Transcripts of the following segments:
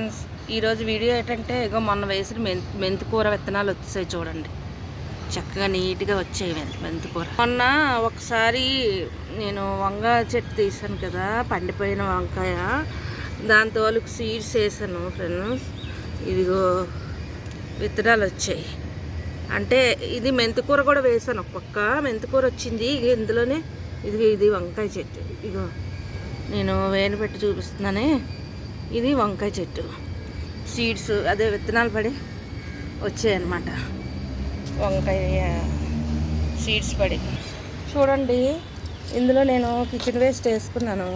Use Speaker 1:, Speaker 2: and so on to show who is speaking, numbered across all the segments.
Speaker 1: Friends, ఈరోజు video ఏంటంటే ఇగో మొన్న వేసిన మెంతికూర విత్తనాలు వచ్చాయి చూడండి. చక్కగా నీట్గా వచ్చాయి మెంతికూర. మొన్న ఒకసారి నేను వంకాయ చెట్టు తీసాను కదా, పండిపోయిన వంకాయ, దాంతో వాళ్ళకి సీడ్స్ వేసాను ఫ్రెండ్స్. ఇదిగో విత్తనాలు వచ్చాయి. అంటే ఇది మెంతికూర కూడా వేసాను, ఒక పక్క మెంతికూర వచ్చింది. ఇందులోనే ఇది వంకాయ చెట్టు. ఇగో నేను వేలు పెట్టి చూపిస్తున్నానే, ఇది వంకాయ చెట్టు. సీడ్స్ అదే విత్తనాలు పడి వచ్చాయన్నమాట. వంకాయ సీడ్స్ పడి చూడండి. ఇందులో నేను కిచెన్ వేస్ట్ వేసుకున్నాను.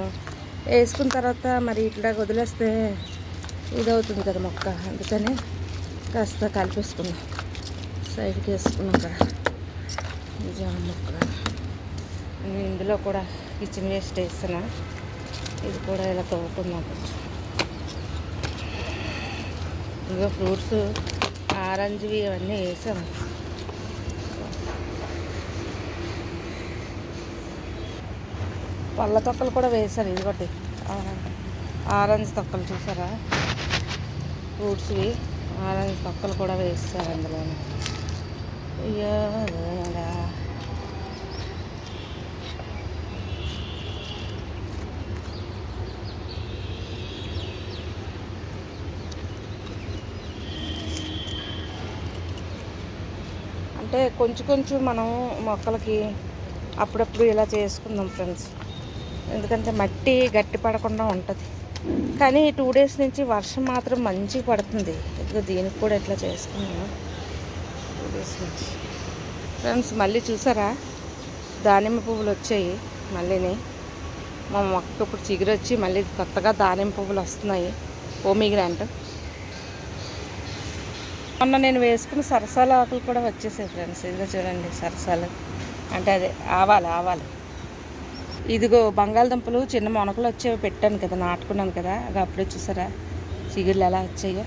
Speaker 1: వేసుకున్న తర్వాత మరి ఇట్లా వదిలేస్తే ఇదవుతుంది కదా మొక్క, అందుకని కాస్త కలిపేసుకున్నాం. సైడ్కి వేసుకున్నాం కదా జామ మొక్క. ఇందులో కూడా కిచెన్ వేస్ట్ వేస్తున్నా. ఇది కూడా ఇలా తవ్వుకున్నాం. ఇంకా ఫ్రూట్స్ ఆరెంజ్వి అవన్నీ వేసాము. పళ్ళ తొక్కలు కూడా వేసాను. ఇదిగోటి ఆరెంజ్ తొక్కలు చూసారా, ఫ్రూట్స్వి ఆరెంజ్ తొక్కలు కూడా వేస్తారు అందులోనే. అయ్యో అంటే కొంచెం మనం మొక్కలకి అప్పుడప్పుడు ఇలా చేసుకుందాం ఫ్రెండ్స్. ఎందుకంటే మట్టి గట్టి పడకుండా ఉంటుంది. కానీ 2 days నుంచి వర్షం మాత్రం మంచిగా పడుతుంది. ఇదిగో దీనికి కూడా ఇట్లా చేసుకున్నాను 2 days నుంచి ఫ్రెండ్స్. మళ్ళీ చూసారా దానిమ్మ పువ్వులు వచ్చాయి మళ్ళీని. మా మొక్క ఇప్పుడు చిగురు వచ్చి మళ్ళీ కొత్తగా దానిమ్మ పువ్వులు వస్తున్నాయి. పోమీగ్రాంట్. మొన్న నేను వేసుకున్న సరసాల ఆకులు కూడా వచ్చేసాయి ఫ్రెండ్స్. ఇదిగో చూడండి, సరసాలు అంటే అదే ఆవాలు. ఇదిగో బంగాళదుంపలు చిన్న మొనకలు వచ్చేవి పెట్టాను కదా, నాటుకున్నాను కదా. అది అప్పుడే చూసారా చిగుర్లు ఎలా వచ్చాయో,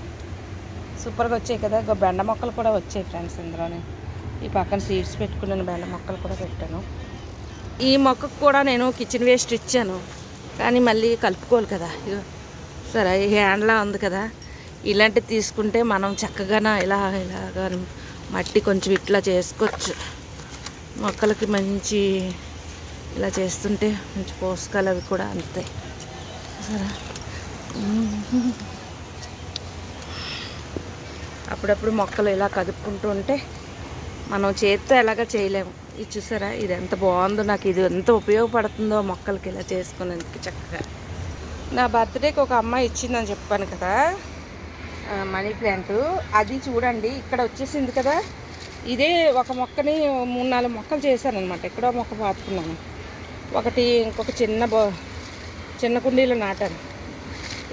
Speaker 1: సూపర్గా వచ్చాయి కదా. ఇగో బెండ మొక్కలు కూడా వచ్చాయి ఫ్రెండ్స్ ఇందులోనే. ఈ పక్కన సీడ్స్ పెట్టుకున్నాను, బెండ మొక్కలు కూడా పెట్టాను. ఈ మొక్కకు కూడా నేను కిచెన్ వేస్ట్ ఇచ్చాను, కానీ మళ్ళీ కలుపుకోవాలి కదా. ఇగో సరే, ఈ హ్యాండ్లా ఉంది కదా, ఇలాంటివి తీసుకుంటే మనం చక్కగా ఇలాగా మట్టి కొంచెం ఇట్లా చేసుకోవచ్చు. మొక్కలకి మంచి ఇలా చేస్తుంటే మంచి పోషకాలు అవి కూడా అందుతాయి. సరే, అప్పుడప్పుడు మొక్కలు ఇలా కదుపుకుంటూ ఉంటే మనం చేత్తో ఎలాగా చేయలేము. ఇది చూసారా, ఇది ఎంత బాగుందో, నాకు ఇది ఎంత ఉపయోగపడుతుందో మొక్కలకి ఇలా చేసుకునేందుకు. చక్కగా నా బర్త్డేకి ఒక అమ్మాయి ఇచ్చిందని చెప్పాను కదా, మనీ ప్లాంట్. అది చూడండి ఇక్కడ వచ్చేసింది కదా. ఇదే ఒక మొక్కని 3-4 మొక్కలు చేశాను అనమాట. ఎక్కడో మొక్క పాతుకున్నాను, ఒకటి ఇంకొక చిన్న కుండీలో నాటాను.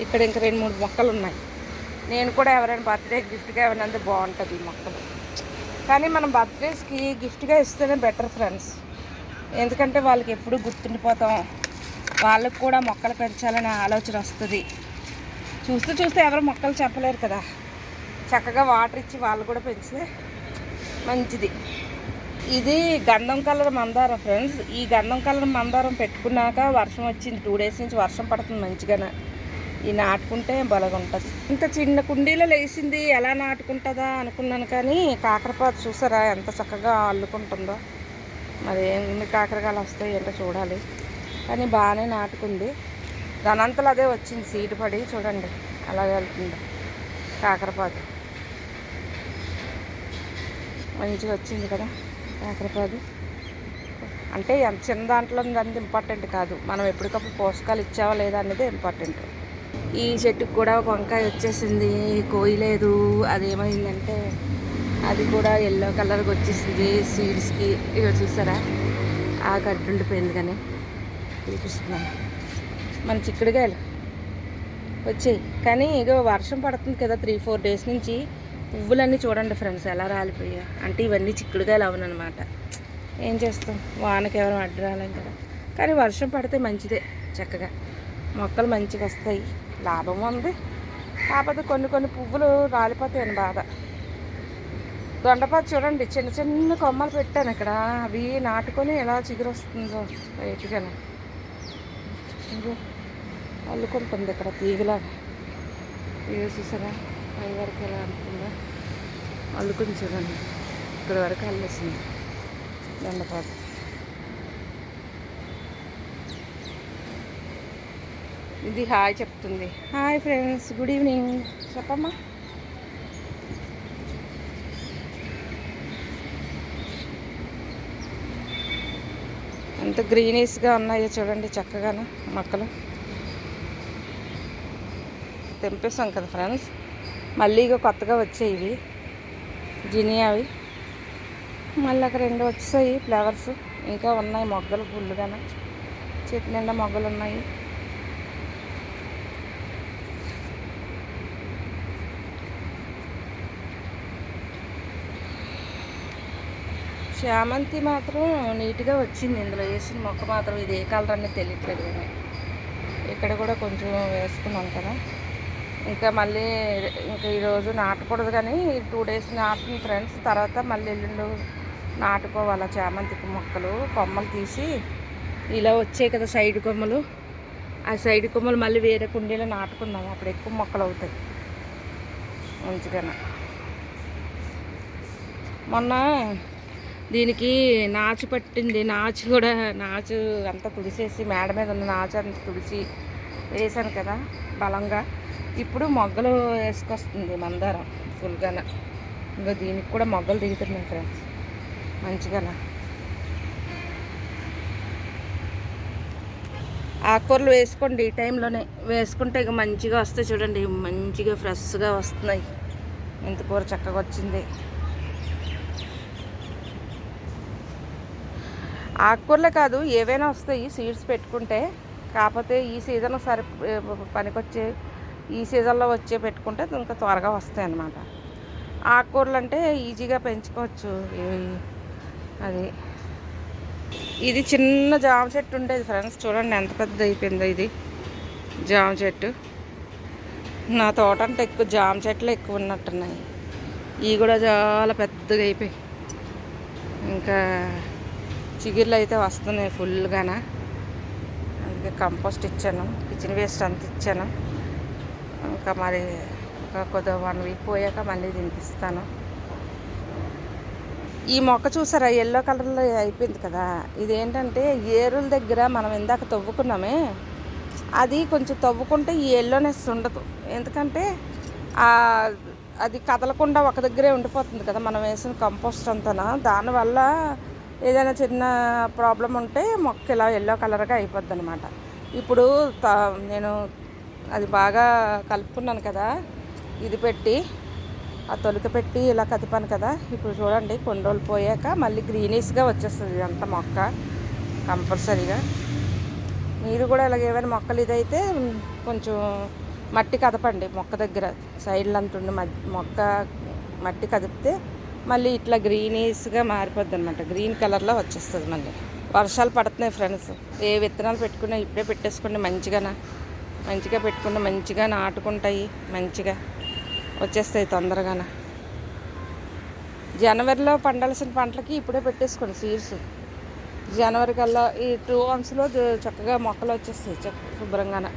Speaker 1: ఇక్కడ ఇంకా 2-3 మొక్కలు ఉన్నాయి. నేను కూడా ఎవరైనా బర్త్డే గిఫ్ట్గా ఏమైనా బాగుంటుంది ఈ మొక్కలు. కానీ మనం బర్త్డేస్కి గిఫ్ట్గా ఇస్తేనే బెటర్ ఫ్రెండ్స్. ఎందుకంటే వాళ్ళకి ఎప్పుడు గుర్తుండిపోతాం, వాళ్ళకి కూడా మొక్కలు పెంచాలనే ఆలోచన వస్తుంది. చూస్తే ఎవరు మొక్కలు చెప్పలేరు కదా. చక్కగా వాటర్ ఇచ్చి వాళ్ళు కూడా పెంచితే మంచిది. ఇది గంధం కలర్ మందారం ఫ్రెండ్స్. ఈ గంధం కలర్ మందారం పెట్టుకున్నాక వర్షం వచ్చింది. 2 days నుంచి వర్షం పడుతుంది మంచిగానే. ఈ నాటుకుంటే బలగా ఉంటుంది. ఇంత చిన్న కుండీలో లేచింది, ఎలా నాటుకుంటుందా అనుకున్నాను. కానీ కాకరపాదు చూసారా ఎంత చక్కగా అల్లుకుంటుందో. మరి ఎన్ని కాకరకాయలు వస్తాయి ఏంటో చూడాలి. కానీ బాగానే నాటుకుంది. దానంతలో అదే వచ్చింది, సీటు పడి చూడండి అలాగే వెళ్తుందో. కాకరపాదు మంచిగా వచ్చింది కదా కాకరపాదు. అంటే ఎంత చిన్న దాంట్లో అనేది ఇంపార్టెంట్ కాదు, మనం ఎప్పటికప్పుడు పోషకాలు ఇచ్చావా లేదా అనేది ఇంపార్టెంట్. ఈ చెట్టుకు కూడా ఒక వంకాయ వచ్చేసింది, కోయలేదు. అదేమైందంటే అది కూడా ఎల్లో కలర్కి వచ్చేసింది సీడ్స్కి. ఇక చూసారా ఆ గడ్డి ఉండిపోయింది. కానీ చూపిస్తున్నాను మన చిక్కుడుకాయలు వచ్చాయి. కానీ ఇక వర్షం పడుతుంది కదా 3-4 days నుంచి. పువ్వులన్నీ చూడండి ఫ్రెండ్స్ ఎలా రాలిపోయా. అంటే ఇవన్నీ చిక్కుడుకాయలు అవునమాట. ఏం చేస్తాం, వానకి ఎవరు అడ్డు రాలేం కదా. కానీ వర్షం పడితే మంచిదే, చక్కగా మొక్కలు మంచిగా వస్తాయి, లాభం ఉంది. కాకపోతే కొన్ని పువ్వులు రాలిపోతాయని బాధ. దొండపాదు చూడండి, చిన్న కొమ్మలు పెట్టాను ఇక్కడ. అవి నాటుకొని ఎలా చిగురు వస్తుందో బయటగానే అల్లుకుంటుంది ఇక్కడ తీగలాగా. ఇది చూసారా పై వరకు ఎలా అనుకుందా అల్లుకొని చూడండి, ఇక్కడ వరకు అల్లేసింది దండపాటు. ఇది హాయ్ చెప్తుంది. హాయ్ ఫ్రెండ్స్, గుడ్ ఈవినింగ్ చెప్పమ్మా. ఎంత గ్రీనీస్గా ఉన్నాయో చూడండి చక్కగాను మొక్కలు. తెంపేస్తాం కదా ఫ్రెండ్స్, మళ్ళీ ఇక కొత్తగా వచ్చాయి ఇవి జినియావి. మళ్ళీ అక్కడ 2 వచ్చాయి ఫ్లవర్స్, ఇంకా ఉన్నాయి మొగ్గలు ఫుల్గానే, చెట్టు నిండా మొగ్గలు ఉన్నాయి. చామంతి మాత్రం నీట్గా వచ్చింది, ఇందులో వేసిన మొక్క మాత్రం ఇది ఏ కలర్ అనేది తెలియట్లేదు కానీ ఇక్కడ కూడా కొంచెం వేసుకున్నాం కదా. ఇంకా మళ్ళీ ఇంకా ఈరోజు నాటకూడదు కానీ 2 డేస్ నాటుకుని ఫ్రెండ్స్, తర్వాత మళ్ళీ ఎల్లుండి నాటుకోవాలి చామంతికి మొక్కలు. కొమ్మలు తీసి ఇలా వచ్చాయి కదా సైడ్ కొమ్మలు, ఆ సైడ్ కొమ్మలు మళ్ళీ వేరే కుండీలో నాటుకుందాం, అప్పుడు ఎక్కువ మొక్కలు అవుతాయి మంచిగానే. మొన్న దీనికి నాచు పట్టింది, నాచు కూడా నాచు అంతా తుడిసేసి మేడ మీద ఉన్న నాచు అంతా తుడిచి వేసాను కదా బలంగా. ఇప్పుడు మొగ్గలు వేసుకొస్తుంది మందారం ఫుల్గానే. ఇంకా దీనికి కూడా మొగ్గలు దిగుతున్నాయి ఫ్రెండ్స్ మంచిగానే. ఆకుకూరలు వేసుకోండి ఈ టైంలోనే వేసుకుంటే ఇక మంచిగా వస్తాయి చూడండి, మంచిగా ఫ్రెష్గా వస్తున్నాయి. మెంతికూర చక్కగా వచ్చింది. ఆకుకూరలే కాదు ఏవైనా వస్తాయి సీడ్స్ పెట్టుకుంటే, కాకపోతే ఈ సీజన్ పనికొచ్చే ఈ సీజన్లో వచ్చే పెట్టుకుంటే ఇంకా త్వరగా వస్తాయి అన్నమాట. ఆకుకూరలు అంటే ఈజీగా పెంచుకోవచ్చు. అది ఇది చిన్న జామ చెట్టు ఉండేది ఫ్రెండ్స్, చూడండి ఎంత పెద్ద అయిపోయిందో ఇది జామ చెట్టు. నా తోట అంటే ఎక్కువ జామ చెట్లు ఎక్కువ ఉన్నట్టున్నాయి, ఇవి కూడా చాలా పెద్దగా అయిపోయి. ఇంకా చిగుర్లు అయితే వస్తున్నాయి ఫుల్గానా. అందుకే కంపోస్ట్ ఇచ్చాను, కిచెన్ వేస్ట్ అంత ఇచ్చాను. ఇంకా మరి కొద్దిగా 1 వీక్ పోయాక మళ్ళీ తినిపిస్తాను. ఈ మొక్క చూసారా ఎల్లో కలర్లో అయిపోయింది కదా, ఇదేంటంటే ఏరుల దగ్గర మనం ఇందాక తవ్వుకున్నామే, అది కొంచెం తవ్వుకుంటే ఈ ఎల్లోనెస్ ఉండదు. ఎందుకంటే అది కదలకుండా ఒక దగ్గరే ఉండిపోతుంది కదా మనం వేసిన కంపోస్ట్ అంతా. దానివల్ల ఏదైనా చిన్న ప్రాబ్లం ఉంటే మొక్క ఇలా ఎల్లో కలర్గా అయిపోద్ది అనమాట. ఇప్పుడు నేను అది బాగా కలుపుకున్నాను కదా, ఇది పెట్టి ఆ తొలిక పెట్టి ఇలా కదిపాను కదా. ఇప్పుడు చూడండి కొన్ని రోజులు పోయాక మళ్ళీ గ్రీనీస్గా వచ్చేస్తుంది ఇదంతా మొక్క కంపల్సరీగా. మీరు కూడా ఇలాగ ఏమైనా మొక్కలు ఇదైతే కొంచెం మట్టి కదపండి మొక్క దగ్గర, సైడ్లు అంటుండి మొక్క మట్టి కదిపితే మళ్ళీ ఇట్లా గ్రీనీస్గా మారిపోద్ది అనమాట, గ్రీన్ కలర్లో వచ్చేస్తుంది. మళ్ళీ వర్షాలు పడుతున్నాయి ఫ్రెండ్స్, ఏ విత్తనాలు పెట్టుకున్నా ఇప్పుడే పెట్టేసుకోండి, మంచిగా పెట్టుకుంటే మంచిగా నాటుకుంటాయి, మంచిగా వచ్చేస్తాయి తొందరగానే. జనవరిలో పండాల్సిన పంటలకి ఇప్పుడే పెట్టేసుకోండి సీడ్స్. జనవరి కల్లా ఈ 2 monthsలో చక్కగా మొక్కలు వచ్చేస్తాయి శుభ్రంగానే.